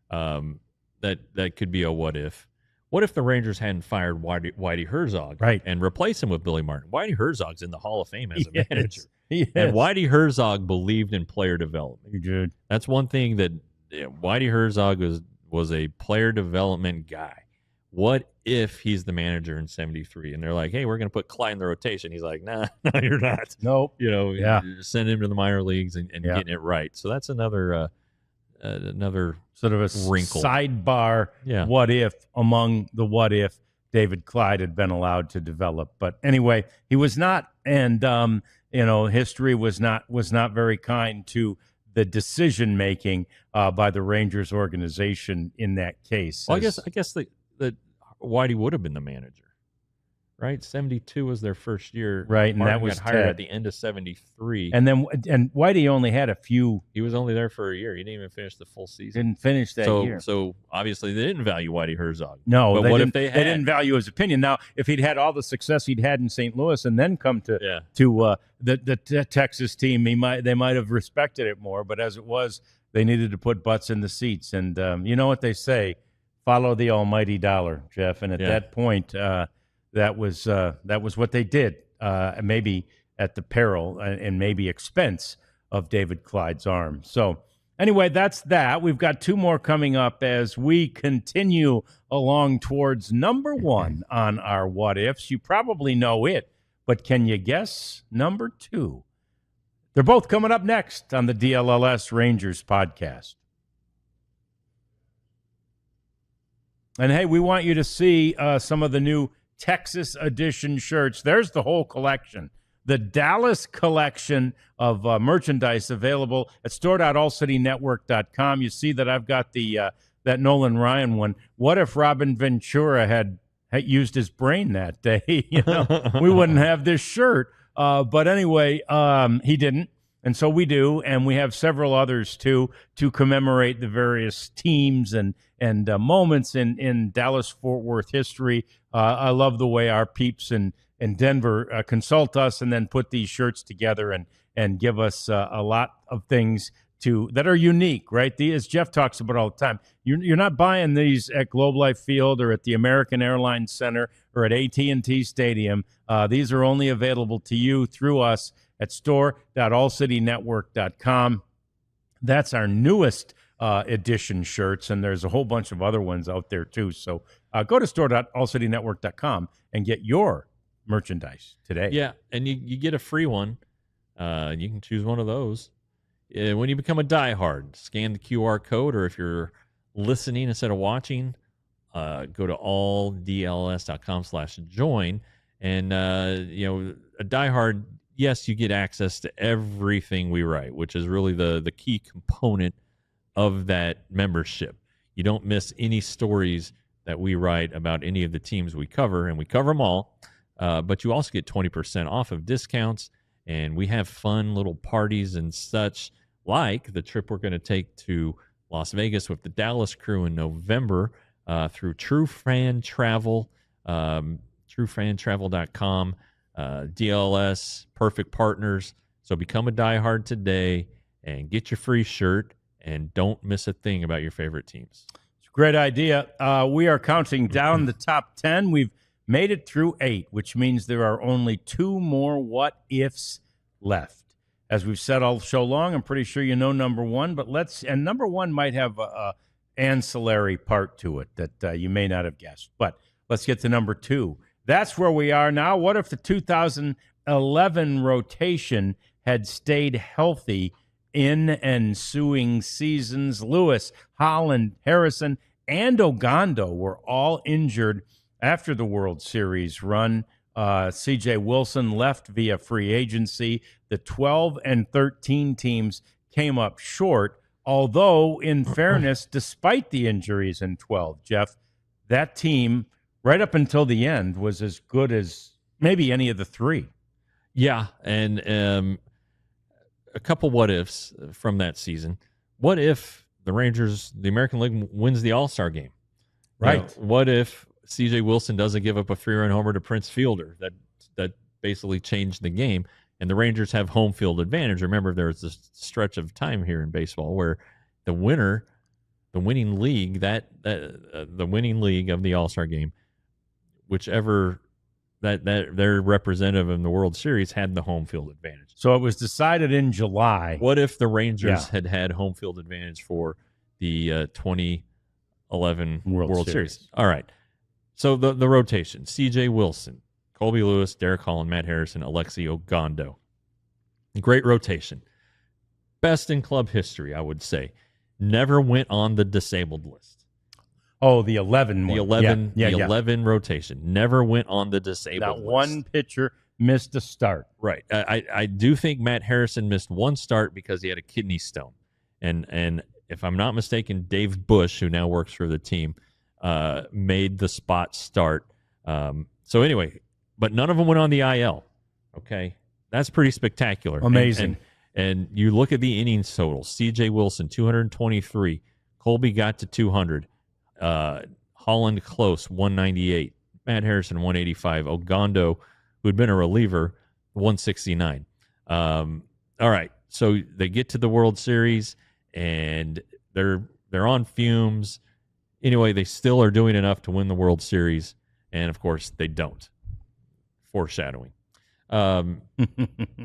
that could be a what if. What if the Rangers hadn't fired Whitey Herzog and replaced him with Billy Martin? Whitey Herzog's in the Hall of Fame as a manager. And Whitey Herzog believed in player development. He did. That's one thing that Whitey Herzog was a player development guy. What if he's the manager in 73 and they're like, hey, we're going to put Clyde in the rotation? He's like, nah, no, you're not. Nope. Send him to the minor leagues and getting it right. So that's another sort of a wrinkle. Sidebar. Yeah. What if among the what if David Clyde had been allowed to develop? But anyway, he was not, and history was not very kind to the decision making by the Rangers organization in that case. Well, I guess that Whitey would have been the manager, right? 72 was their first year, right? And Martin that was got hired Ted. at the end of 73, and Whitey only had a few. He was only there for a year. He didn't even finish the full season. Didn't finish that year. So obviously they didn't value Whitey Herzog. No, but what if they had? They didn't value his opinion. Now, if he'd had all the success he'd had in St. Louis and then come to the Texas team, they might have respected it more. But as it was, they needed to put butts in the seats. And you know what they say: follow the almighty dollar, Jeff. And at that point, that was what they did. Maybe at the peril and maybe expense of David Clyde's arm. So anyway, that's that. We've got 2 more coming up as we continue along towards number 1 on our what ifs. You probably know it, but can you guess number 2? They're both coming up next on the DLLS Rangers podcast. And, hey, we want you to see some of the new Texas edition shirts. There's the whole collection. The Dallas collection of merchandise available at store.allcitynetwork.com. You see that I've got the that Nolan Ryan one. What if Robin Ventura had used his brain that day? We wouldn't have this shirt. But anyway, he didn't. And so we do, and we have several others, too, to commemorate the various teams and moments in Dallas-Fort Worth history. I love the way our peeps in Denver consult us and then put these shirts together and give us a lot of things that are unique, right? As Jeff talks about all the time, you're not buying these at Globe Life Field or at the American Airlines Center or at AT&T Stadium. These are only available to you through us at store.allcitynetwork.com. That's our newest edition shirts, and there's a whole bunch of other ones out there too. So go to store.allcitynetwork.com and get your merchandise today. Yeah, and you get a free one. You can choose one of those. When you become a diehard, scan the QR code, or if you're listening instead of watching, go to alldls.com/join. And, a diehard, yes, you get access to everything we write, which is really the key component of that membership. You don't miss any stories that we write about any of the teams we cover, and we cover them all. But you also get 20% off of discounts, and we have fun little parties and such, like the trip we're going to take to Las Vegas with the Dallas crew in November through True Fan Travel, truefantravel.com, DLLS, Perfect Partners. So become a diehard today and get your free shirt, and don't miss a thing about your favorite teams. It's a great idea. We are counting down the top 10. We've made it through 8, which means there are only 2 more what-ifs left. As we've said all show long, I'm pretty sure you know number 1, but number 1 might have a ancillary part to it that you may not have guessed. But let's get to number 2. That's where we are now. What if the 2011 rotation had stayed healthy in ensuing seasons? Lewis, Holland, Harrison, and Ogando were all injured after the World Series run. C.J. Wilson left via free agency. The 12 and 13 teams came up short, although, in fairness, despite the injuries in 12, Jeff, that team, right up until the end, was as good as maybe any of the 3. Yeah, and a couple what-ifs from that season. What if the Rangers, the American League, wins the All-Star game? Right. What if C.J. Wilson doesn't give up a 3-run homer to Prince Fielder? That basically changed the game, and the Rangers have home field advantage. Remember, there was this stretch of time here in baseball where the winning league of the All-Star game, whichever that their representative in the World Series had the home field advantage. So it was decided in July. What if the Rangers had home field advantage for the 2011 World Series? All right. So the rotation: C.J. Wilson, Colby Lewis, Derek Holland, Matt Harrison, Alexi Ogando. Great rotation. Best in club history, I would say. Never went on the disabled list. Oh, the 11 one. The 11 rotation. Never went on the disabled list. Not one pitcher missed a start. Right. I do think Matt Harrison missed one start because he had a kidney stone. And if I'm not mistaken, Dave Bush, who now works for the team, made the spot start. So anyway, but none of them went on the IL. Okay. That's pretty spectacular. Amazing. And you look at the innings total. C.J. Wilson, 223. Colby got to 200. Holland close, 198. Matt Harrison, 185. Ogando, who had been a reliever, 169. All right. So they get to the World Series, and they're on fumes. Anyway, they still are doing enough to win the World Series, and, of course, they don't. Foreshadowing.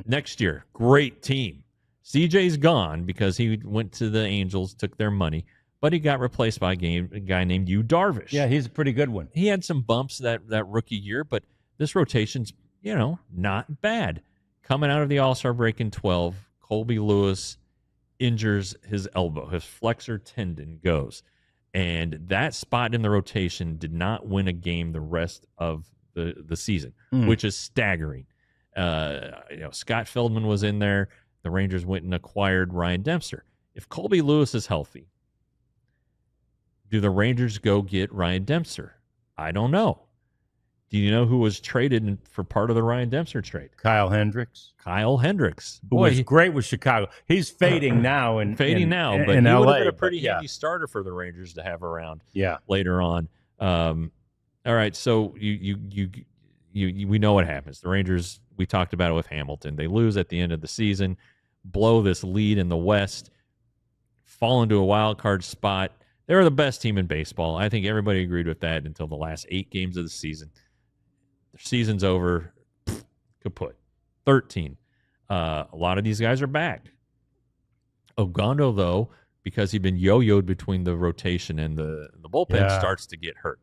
Next year, great team. CJ's gone because he went to the Angels, took their money, but he got replaced by a guy named Yu Darvish. Yeah, he's a pretty good one. He had some bumps that rookie year, but this rotation's, not bad. Coming out of the All-Star break in 12, Colby Lewis injures his elbow. His flexor tendon goes. And that spot in the rotation did not win a game the rest of the season, which is staggering. Scott Feldman was in there. The Rangers went and acquired Ryan Dempster. If Colby Lewis is healthy, do the Rangers go get Ryan Dempster? I don't know. Do you know who was traded for part of the Ryan Dempster trade? Kyle Hendricks. Who was great with Chicago. He's fading now. But in he LA, would have been a pretty handy starter for the Rangers to have around later on. All right, so we know what happens. The Rangers, we talked about it with Hamilton. They lose at the end of the season, blow this lead in the West, fall into a wild card spot. They were the best team in baseball. I think everybody agreed with that until the last 8 games of the season. Their season's over. Kaput. 13. A lot of these guys are back. Ogando, though, because he'd been yo-yoed between the rotation and the bullpen, starts to get hurt.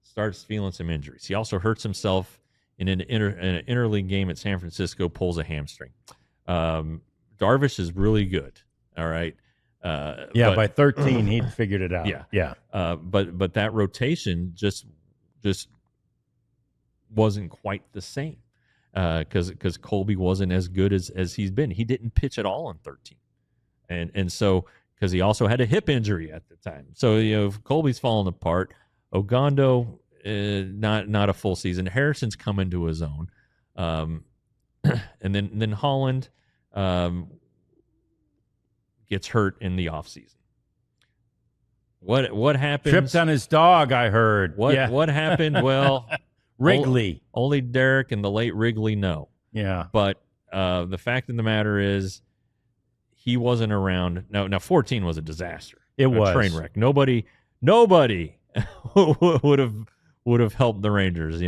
Starts feeling some injuries. He also hurts himself in an interleague game at San Francisco, pulls a hamstring. Darvish is really good. All right. By 13, he'd figured it out. But that rotation just wasn't quite the same because Colby wasn't as good as he's been. He didn't pitch at all in 13, and so because he also had a hip injury at the time. So if Colby's falling apart, Ogando not a full season. Harrison's come into his own, and then Holland. Gets hurt in the offseason. What happened? Tripped on his dog, I heard. What happened? Well, Wrigley. Only Derek and the late Wrigley know. Yeah. But the fact of the matter is he wasn't around. Now 14 was a disaster. It was a train wreck. Nobody would have helped the Rangers.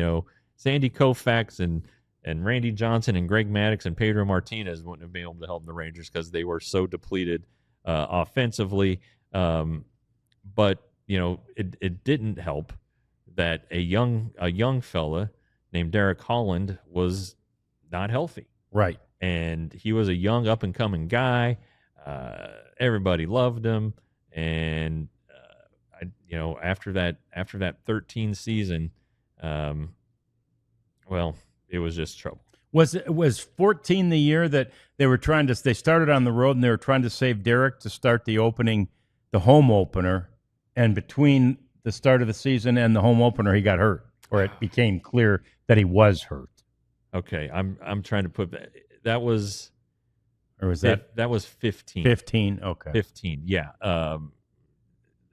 Sandy Koufax and Randy Johnson and Greg Maddux and Pedro Martinez wouldn't have been able to help the Rangers because they were so depleted offensively. But it didn't help that a young fella named Derek Holland was not healthy. Right. And he was a young up and coming guy. Everybody loved him. And after that 13 season, it was just trouble. Was 14 the year that they started on the road and they were trying to save Derek to start the home opener, and between the start of the season and the home opener he got hurt, or it became clear that he was hurt. Okay, I'm trying to put that was, or was that was 15. 15, okay. 15, yeah.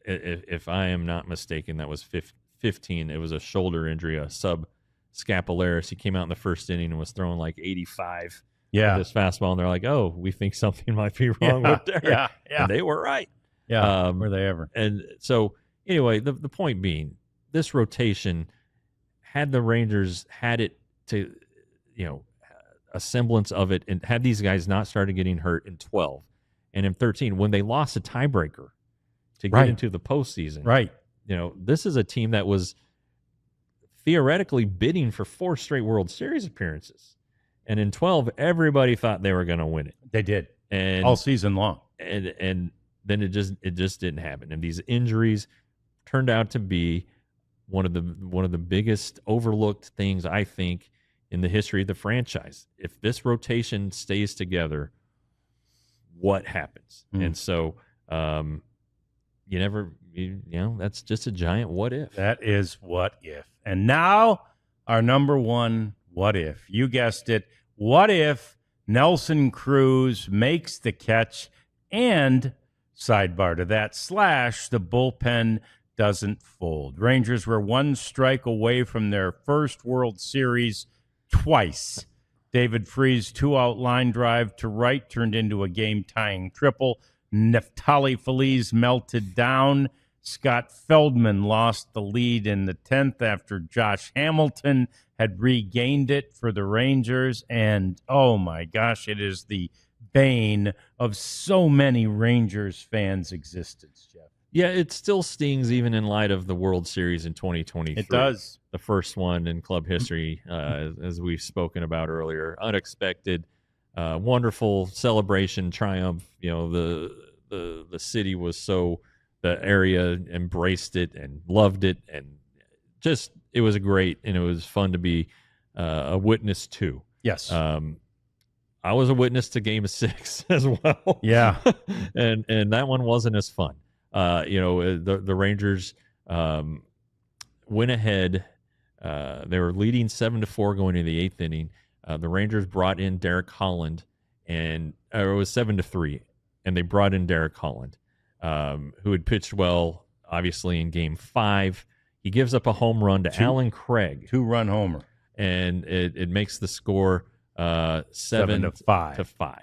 If I am not mistaken, that was 15. It was a shoulder injury, a subscapularis. He came out in the first inning and was throwing like 85 with his fastball, and they're like, "Oh, we think something might be wrong with Derek." Yeah. And they were right. Yeah, were they ever? And so, anyway, the point being, this rotation, had the Rangers had it to, a semblance of it, and had these guys not started getting hurt in 12 and in 13, when they lost a tiebreaker to get into the postseason, right? This is a team that was theoretically bidding for 4 straight World Series appearances, and in 12, everybody thought they were going to win it. They did, and all season long, and then it just didn't happen. And these injuries turned out to be one of the biggest overlooked things, I think, in the history of the franchise. If this rotation stays together, what happens? And so that's just a giant what if. That is what if. And now our number one what if. You guessed it. What if Nelson Cruz makes the catch and, sidebar to that, / the bullpen doesn't fold? Rangers were 1 strike away from their first World Series twice. David Free's 2-out line drive to right turned into a game-tying triple. Neftali Feliz melted down. Scott Feldman lost the lead in the 10th after Josh Hamilton had regained it for the Rangers. And, oh, my gosh, it is the bane of so many Rangers fans' existence, Jeff. Yeah, it still stings even in light of the World Series in 2023. It does. The first one in club history, as we've spoken about earlier. Unexpected, wonderful celebration, triumph. The city was so the area embraced it and loved it, and just it was great, and it was fun to be a witness to. Yes. I was a witness to Game 6 as well. Yeah. and that one wasn't as fun. The Rangers went ahead. They were leading 7-4 going into the 8th inning. The Rangers brought in Derek Holland, and it was 7-3, and they brought in Derek Holland, who had pitched well, obviously, in Game 5. He gives up a home run to Alan Craig. 2-run homer. And it makes the score 7-5.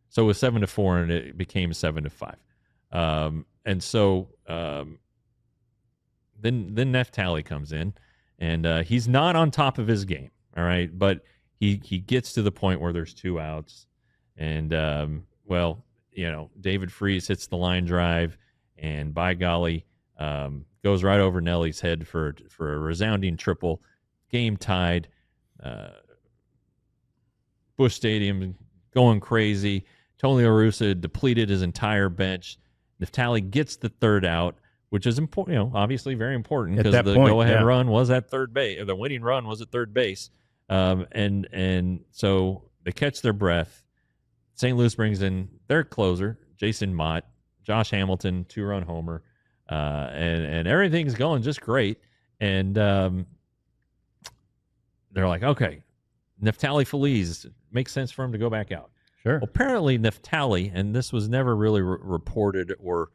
So it was 7-4, and it became 7-5. And so then Neftali comes in, and he's not on top of his game, all right? But he gets to the point where there's 2 outs, and David Freese hits the line drive, and by golly, goes right over Nelly's head for a resounding triple. Game tied. Busch Stadium going crazy. Tony La Russa depleted his entire bench. Neftali gets the 3rd out, which is important, obviously very important, because the go-ahead run was at third base, or the winning run was at third base. And so they catch their breath. St. Louis brings in their closer, Jason Mott, Josh Hamilton, 2-run homer, and everything's going just great. And they're like, okay, Neftali Feliz, makes sense for him to go back out. Sure. Well, apparently Neftali, and this was never really reported or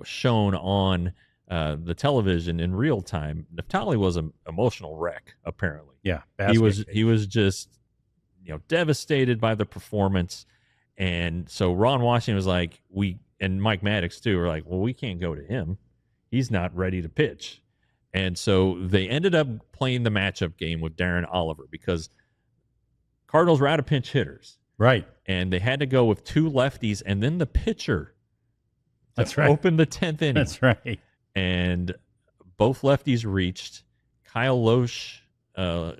shown on the television in real time, Neftali was an emotional wreck. Apparently, yeah, he was just devastated by the performance, and so Ron Washington was like, and Mike Maddox too were like, well, we can't go to him. He's not ready to pitch. And so they ended up playing the matchup game with Darren Oliver because Cardinals were out of pinch hitters. Right. And they had to go with 2 lefties and then the pitcher That's right. open the 10th inning. That's right. And both lefties reached. Kyle Loesch, who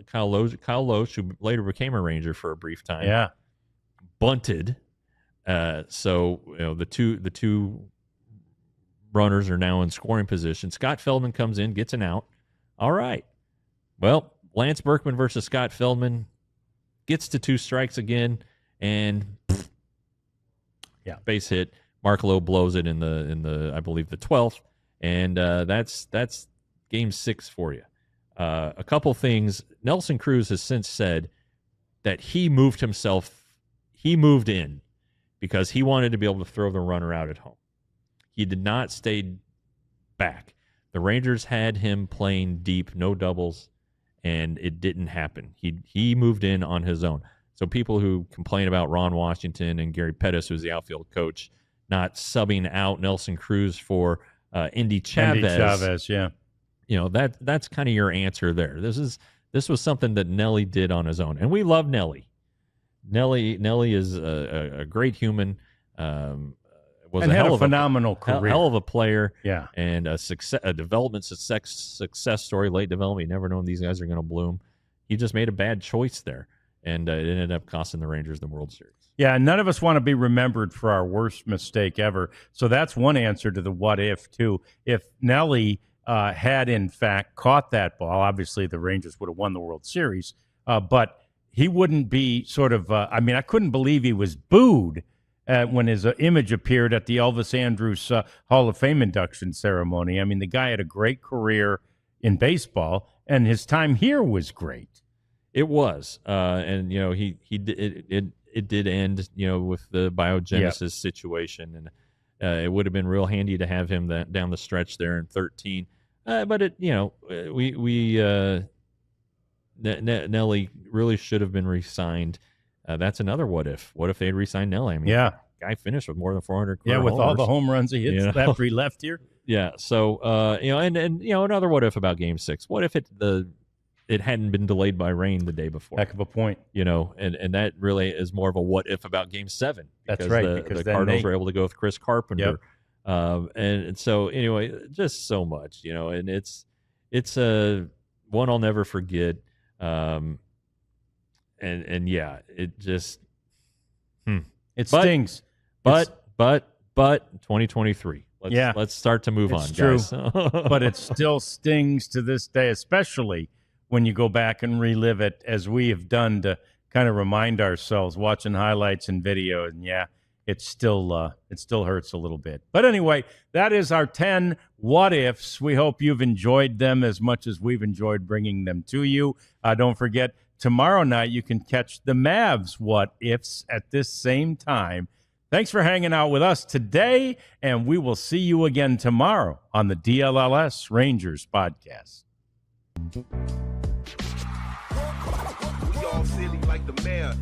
later became a Ranger for a brief time, bunted. So the two runners are now in scoring position. Scott Feldman comes in, gets an out. All right. Well, Lance Berkman versus Scott Feldman gets to 2 strikes again, and base hit. Mark Lowe blows it in the I believe the 12th, and that's Game 6 for you. A couple things. Nelson Cruz has since said that he moved in because he wanted to be able to throw the runner out at home. He did not stay back. The Rangers had him playing deep, no doubles, and it didn't happen. He moved in on his own. So people who complain about Ron Washington and Gary Pettis, who's the outfield coach, not subbing out Nelson Cruz for Indy Chavez. That's kind of your answer there. This was something that Nelly did on his own, and we love Nelly. Nelly is a great human. Was and a had hell a of phenomenal career. Hell of a player. Yeah. And a development success story, late development. You never know when these guys are going to bloom. He just made a bad choice there, and it ended up costing the Rangers the World Series. Yeah, none of us want to be remembered for our worst mistake ever. So that's one answer to the what if, too. If Nelly had, in fact, caught that ball, obviously the Rangers would have won the World Series, but he wouldn't be sort of I couldn't believe he was booed when his image appeared at the Elvis Andrus Hall of Fame induction ceremony. I mean, the guy had a great career in baseball, and his time here was great. It was, and it did end, with the biogenesis situation, and it would have been real handy to have him down the stretch there in 13. But Nelly really should have been re-signed. That's another what if. What if they'd re-signed Nelly? I mean, guy finished with more than 400 career with homers. all the home runs he hits after he left here. Yeah. So another what if about Game 6. What if it hadn't been delayed by rain the day before? Heck of a point. And that really is more of a what if about Game 7. That's right. Because the Cardinals were able to go with Chris Carpenter. Yep. And so anyway, just so much, and it's one I'll never forget. It just it stings. But 2023. Let's start to move on, true. guys. But it still stings to this day, especially when you go back and relive it, as we have done, to kind of remind ourselves, watching highlights and video. And it still hurts a little bit. But anyway, that is our 10 what ifs. We hope you've enjoyed them as much as we've enjoyed bringing them to you. Don't forget, tomorrow night you can catch the Mavs what ifs at this same time. Thanks for hanging out with us today, and we will see you again tomorrow on the DLLS Rangers podcast. We all silly like the mayor.